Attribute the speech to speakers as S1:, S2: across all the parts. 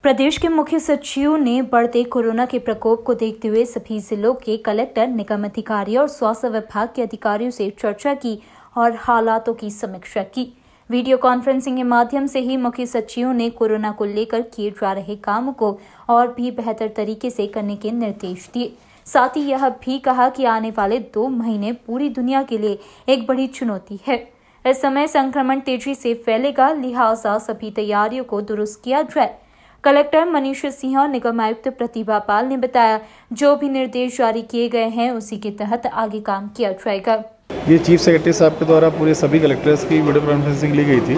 S1: प्रदेश के मुख्य सचिव ने बढ़ते कोरोना के प्रकोप को देखते हुए सभी जिलों के कलेक्टर, निगम अधिकारी और स्वास्थ्य विभाग के अधिकारियों से चर्चा की और हालातों की समीक्षा की। वीडियो कॉन्फ्रेंसिंग के माध्यम से ही मुख्य सचिव ने कोरोना को लेकर किए जा रहे कामों को और भी बेहतर तरीके से करने के निर्देश दिए। साथ ही यह भी कहा कि आने वाले 2 महीने पूरी दुनिया के लिए एक बड़ी चुनौती है। इस समय संक्रमण तेजी से फैलेगा, लिहाजा सभी तैयारियों को दुरुस्त किया जाए। कलेक्टर मनीष सिंह और निगम आयुक्त प्रतिभा पाल ने बताया, जो भी निर्देश जारी किए गए हैं उसी के तहत आगे काम किया जाएगा।
S2: ये चीफ सेक्रेटरी साहब के द्वारा पूरे सभी कलेक्टर्स की वीडियो कॉन्फ्रेंसिंग ली गई थी।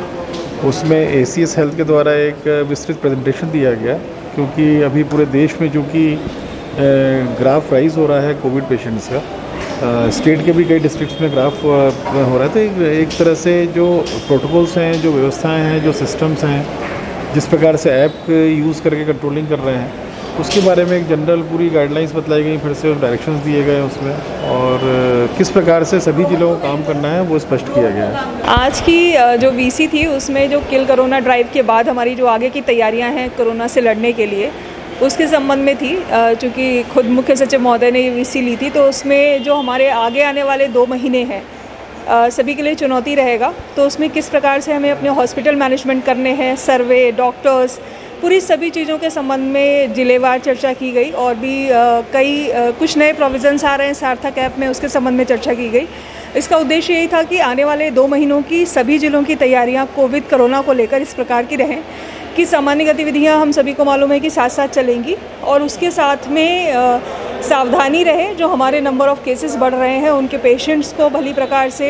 S2: उसमें ACS हेल्थ के द्वारा एक विस्तृत प्रेजेंटेशन दिया गया, क्योंकि अभी पूरे देश में चूँकि ग्राफ राइज हो रहा है कोविड पेशेंट्स का, स्टेट के भी कई डिस्ट्रिक्ट्स में ग्राफ हो रहा है। तो एक तरह से जो प्रोटोकॉल्स हैं, जो व्यवस्थाएं हैं, जो सिस्टम्स हैं, जिस प्रकार से ऐप यूज़ करके कंट्रोलिंग कर रहे हैं, उसके बारे में एक जनरल पूरी गाइडलाइंस बतलाई गई, फिर से डायरेक्शंस दिए गए उसमें, और किस प्रकार से सभी जिलों को काम करना है वो स्पष्ट किया गया है।
S3: आज की जो VC थी उसमें जो किल कोरोना ड्राइव के बाद हमारी जो आगे की तैयारियां हैं कोरोना से लड़ने के लिए, उसके संबंध में थी। चूँकि खुद मुख्य सचिव महोदय ने ये VC ली थी, तो उसमें जो हमारे आगे आने वाले 2 महीने हैं सभी के लिए चुनौती रहेगा। तो उसमें किस प्रकार से हमें अपने हॉस्पिटल मैनेजमेंट करने हैं, सर्वे, डॉक्टर्स, पूरी सभी चीज़ों के संबंध में जिलेवार चर्चा की गई। और भी कुछ नए प्रोविज़न्स आ रहे हैं सार्थक ऐप में, उसके संबंध में चर्चा की गई। इसका उद्देश्य यही था कि आने वाले 2 महीनों की सभी जिलों की तैयारियां कोविड कोरोना को लेकर इस प्रकार की रहें कि सामान्य गतिविधियां हम सभी को मालूम है कि साथ साथ चलेंगी, और उसके साथ में सावधानी रहे। जो हमारे नंबर ऑफ़ केसेस बढ़ रहे हैं उनके पेशेंट्स को भली प्रकार से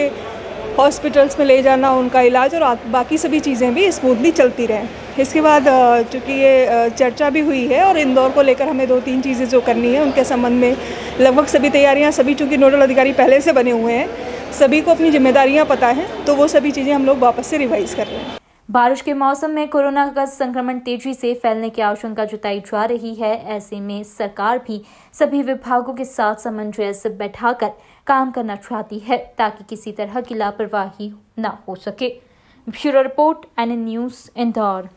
S3: हॉस्पिटल्स में ले जाना, उनका इलाज और बाकी सभी चीज़ें भी स्मूथली चलती रहें। इसके बाद चूँकि ये चर्चा भी हुई है और इंदौर को लेकर हमें 2-3 चीज़ें जो करनी है उनके संबंध में लगभग सभी तैयारियां, सभी चूँकि नोडल अधिकारी पहले से बने हुए हैं, सभी को अपनी जिम्मेदारियां पता हैं, तो वो सभी चीज़ें हम लोग वापस से रिवाइज कर रहे हैं।
S1: बारिश के मौसम में कोरोना का संक्रमण तेजी से फैलने की आशंका जताई जा रही है। ऐसे में सरकार भी सभी विभागों के साथ सामंजस्य बैठाकर काम करना चाहती है, ताकि किसी तरह की लापरवाही न हो सके। Bureau report, NN news, Indore.